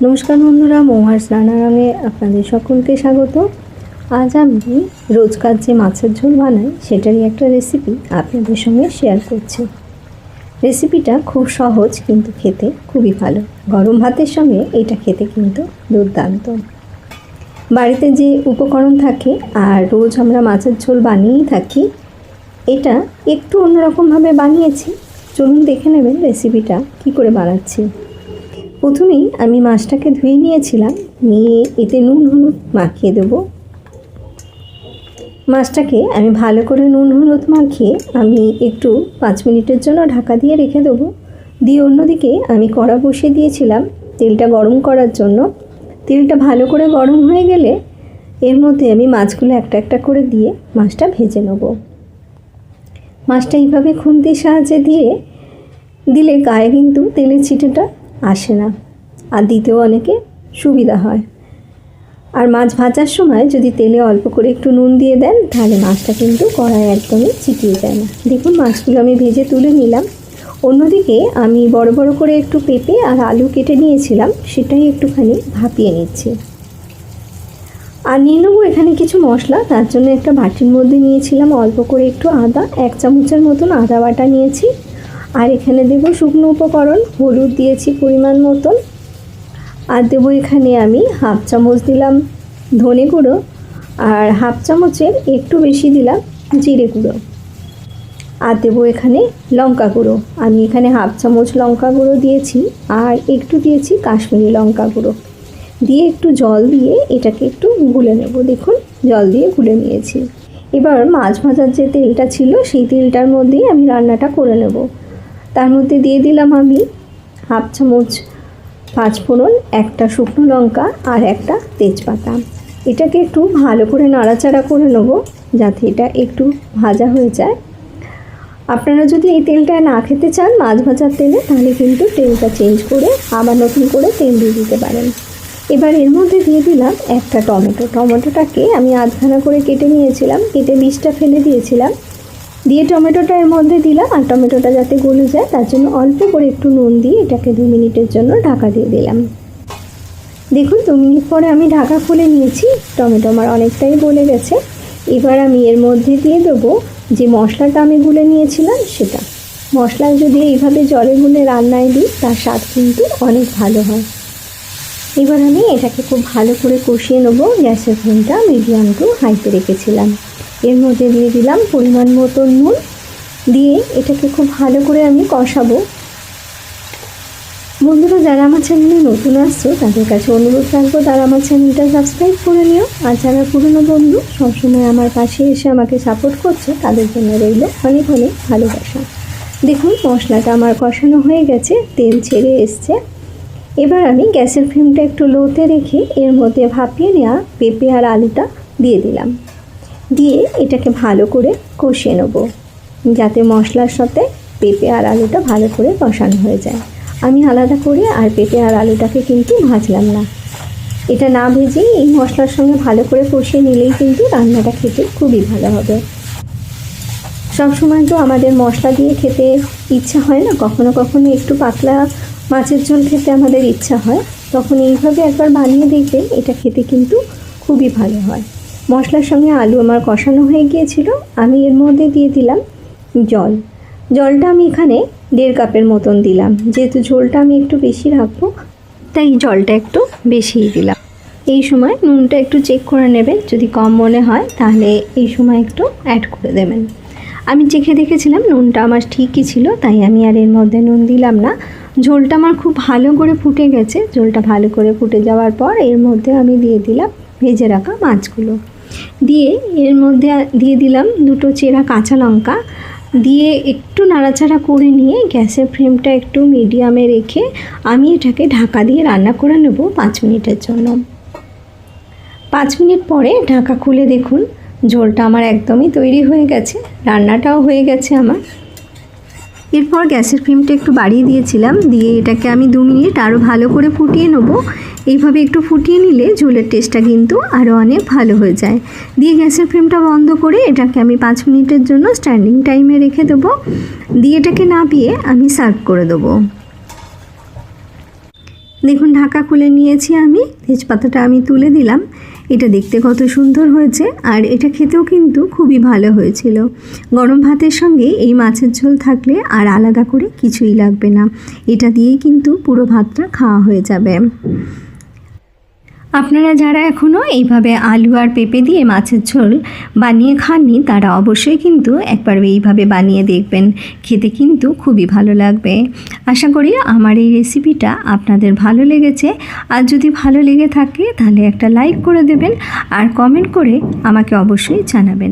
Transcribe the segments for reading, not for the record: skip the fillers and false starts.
নমস্কার বন্ধুরা, মৌহার্স রান্নাঘরে আপনাদের সকলকে স্বাগত। আজ আমি রোজকার যে মাছের ঝোল বানাই সেটারই একটা রেসিপি আপনাদের সঙ্গে শেয়ার করছি। রেসিপিটা খুব সহজ কিন্তু খেতে খুবই ভালো। গরম ভাতের সঙ্গে এটা খেতে কিন্তু দুর্দান্ত। বাড়িতে যে উপকরণ থাকে আর রোজ আমরা মাছের ঝোল বানিয়েই থাকি, এটা একটু অন্যরকমভাবে বানিয়েছি। চলুন দেখে নেবেন রেসিপিটা কী করে বানাচ্ছি। প্রথমেই আমি মাছটাকে ধুয়ে নিয়েছিলাম, নিয়ে এতে নুন হলুদ মাখিয়ে দেব। মাছটাকে আমি ভালো করে নুন হলুদ মাখিয়ে আমি একটু 5 মিনিটের জন্য ঢাকা দিয়ে রেখে দেবো। দিয়ে অন্যদিকে আমি কড়া বসিয়ে দিয়েছিলাম তেলটা গরম করার জন্য। তেলটা ভালো করে গরম হয়ে গেলে এর মধ্যে আমি মাছগুলো একটা একটা করে দিয়ে মাছটা ভেজে নেব। মাছটা এইভাবে খুন্তির সাহায্যে দিলে গায়ে কিন্তু তেলের ছিটেটা আসে না, আর দিতেও অনেকে সুবিধা হয়। আর মাছ ভাজার সময় যদি তেলে অল্প করে একটু নুন দিয়ে দেন তাহলে মাছটা কিন্তু কড়ায় একদমই চিটিয়ে যায় না। দেখুন মাছগুলো আমি ভেজে তুলে নিলাম। অন্যদিকে আমি বড় বড় করে একটু পেঁপে আর আলু কেটে নিয়েছিলাম, সেটাই একটুখানি ভাপিয়ে নিচ্ছি। আর নিয়ে নেবো এখানে কিছু মশলা। তার জন্য একটা বাটির মধ্যে নিয়েছিলাম অল্প করে একটু আদা, 1 চামচের মতন আদা বাটা নিয়েছি। আর এখানে দেবো শুকনো উপকরণ, হলুদ দিয়েছি পরিমাণ মতন। আর দেবো এখানে আমি 1/2 চামচ দিলাম ধনে গুঁড়ো, আর 1/2 চামচের একটু বেশি দিলাম জিরে গুঁড়ো। আর দেবো এখানে লঙ্কা গুঁড়ো। আমি এখানে 1/2 চামচ লঙ্কা গুঁড়ো দিয়েছি, আর একটু দিয়েছি কাশ্মীরি লঙ্কা গুঁড়ো। দিয়ে একটু জল দিয়ে এটাকে একটু গুলে নেব। দেখুন জল দিয়ে গুলে নিয়েছি। এবার মাছ ভাজার যে তেলটা ছিল সেই তেলটার মধ্যেই আমি রান্নাটা করে নেব। তার মধ্যে দিয়ে দিলাম আমি 1/2 চামচ পাঁচফোড়ন, একটা শুকনো লঙ্কা আর একটা তেজপাতা। এটাকে একটু ভালো করে নাড়াচাড়া করে নেব যাতে এটা একটু ভাজা হয়ে যায়। আপনারা যদি এই তেলটা না খেতে চান মাছ ভাজার তেলে, তাহলে কিন্তু তেলটা চেঞ্জ করে আবার নতুন করে তেল দিয়ে দিতে পারেন। এবার এর মধ্যে দিয়ে দিলাম একটা টমেটো। টমেটোটাকে আমি আধখানা করে কেটে নিয়েছিলাম, কেটে বীজটা ফেলে দিয়েছিলাম। দিয়ে টমেটোটা এর মধ্যে দিলাম, আর টমেটোটা যাতে গলে যায় তার জন্য অল্প করে একটু নুন দিয়ে এটাকে 2 মিনিটের জন্য ঢাকা দিয়ে দিলাম। দেখুন 2 মিনিট পরে আমি ঢাকা খুলে নিয়েছি। টমেটো আমার অনেকটাই গলে গেছে। এবার আমি এর মধ্যে দিয়ে দেবো যে মশলাটা আমি গুলে নিয়েছিলাম সেটা। মশলা যদি এইভাবে জলে গুলে রান্নায় দিই তার স্বাদ কিন্তু অনেক ভালো হয়। এবার আমি এটাকে খুব ভালো করে কষিয়ে নেবো। গ্যাসের ফ্লেমটা মিডিয়াম টু হাইতে রেখেছিলাম। এর মধ্যে দিয়ে দিলাম পরিমাণ মতো নুন, দিয়ে এটাকে খুব ভালো করে আমি কষাবো। বন্ধুরা যারা আমার চ্যানেলে নতুন আসছো তাদের কাছে অনুরোধ রাখবো তারা আমার চ্যানেলটা সাবস্ক্রাইব করে নিও। আর যারা পুরনো বন্ধু সবসময় আমার পাশে এসে আমাকে সাপোর্ট করছে তাদের জন্য রইল অনেক অনেক ভালোবাসা। দেখুন মশলাটা আমার কষানো হয়ে গেছে, তেল ছেড়ে এসছে। এবার আমি গ্যাসের ফ্লেমটা একটু লোতে রেখে এর মধ্যে ভাপিয়ে নেওয়া পেঁপে আর আলুটা দিয়ে দিলাম। দিয়ে এটাকে ভালো করে কষিয়ে নেব যাতে মশলার সাথে পেঁপে আর আলুটা ভালো করে কষানো হয়ে যায়। আমি আলাদা করে আর পেঁপে আর আলুটাকে কিন্তু ভাজলাম না। এটা না ভেজেই এই মশলার সঙ্গে ভালো করে কষিয়ে নিলেই কিন্তু রান্নাটা খেতে খুবই ভালো হবে। সবসময় তো আমাদের মশলা দিয়ে খেতে ইচ্ছা হয় না, কখনো কখনো একটু পাতলা মাছের ঝোল খেতে আমাদের ইচ্ছা হয়, তখন এইভাবে একবার বানিয়ে দেখবেন, এটা খেতে কিন্তু খুবই ভালো হয়। মশলার সঙ্গে আলু আমার কষানো হয়ে গিয়েছিল। আমি এর মধ্যে দিয়ে দিলাম জলটা আমি এখানে 1.5 কাপের মতন দিলাম। যেহেতু ঝোলটা আমি একটু বেশি রাখবো তাই জলটা একটু বেশিই দিলাম। এই সময় নুনটা একটু চেক করে নেবেন, যদি কম মনে হয় তাহলে এই সময় একটু অ্যাড করে দেবেন। আমি চেখে দেখেছিলাম নুনটা আমার ঠিকই ছিল, তাই আমি আর এর মধ্যে নুন দিলাম না। ঝোলটা আমার খুব ভালো করে ফুটে গেছে। ঝোলটা ভালো করে ফুটে যাওয়ার পর এর মধ্যে আমি দিয়ে দিলাম ভেজে রাখা মাছগুলো। দিয়ে এর মধ্যে দিয়ে দিলাম 2টো চেরা কাঁচা লঙ্কা। দিয়ে একটু নাড়াচাড়া করে নিয়ে গ্যাসের ফ্লেমটা একটু মিডিয়ামে রেখে আমি এটাকে ঢাকা দিয়ে রান্না করে নেব 5 মিনিটের জন্য। 5 মিনিট পরে ঢাকা খুলে দেখুন ঝোলটা আমার একদমই তৈরি হয়ে গেছে, রান্নাটাও হয়ে গেছে আমার। এরপর গ্যাসের ফ্লেমটা একটু বাড়িয়ে দিয়েছিলাম, দিয়ে এটাকে আমি 2 মিনিট আরও ভালো করে ফুটিয়ে নেব। এইভাবে একটু ফুটিয়ে নিলে ঝোলের টেস্টটা কিন্তু আরও অনেক ভালো হয়ে যায়। দিয়ে গ্যাসের ফ্লেমটা বন্ধ করে এটাকে আমি 5 মিনিটের জন্য স্ট্যান্ডিং টাইমে রেখে দেবো। দিয়ে এটাকে নামিয়ে আমি সার্ভ করে দেবো। দেখুন ঢাকা খুলে নিয়েছি আমি, তেজপাতাটা আমি তুলে দিলাম। এটা দেখতে কত সুন্দর হয়েছে, আর এটা খেতেও কিন্তু খুবই ভালো হয়েছিল। গরম ভাতের সঙ্গে এই মাছের ঝোল থাকলে আর আলাদা করে কিছুই লাগবে না, এটা দিয়েই কিন্তু পুরো ভাতটা খাওয়া হয়ে যাবে। আপনারা যারা এখনও এইভাবে আলু আর পেঁপে দিয়ে মাছের ঝোল বানিয়ে খাননি, তারা অবশ্যই কিন্তু একবার এইভাবে বানিয়ে দেখবেন, খেতে কিন্তু খুবই ভালো লাগবে। আশা করি আমার এই রেসিপিটা আপনাদের ভালো লেগেছে, আর যদি ভালো লেগে থাকে তাহলে একটা লাইক করে দেবেন, আর কমেন্ট করে আমাকে অবশ্যই জানাবেন।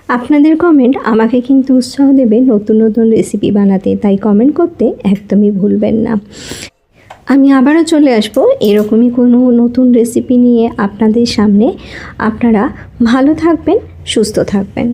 আপনাদের কমেন্ট আমাকে কিন্তু উৎসাহ দেবে নতুন নতুন রেসিপি বানাতে, তাই কমেন্ট করতে একদমই ভুলবেন না। আমি আবারও চলে আসব এরকমই কোনো নতুন রেসিপি নিয়ে আপনাদের সামনে। আপনারা ভালো থাকবেন, সুস্থ থাকবেন।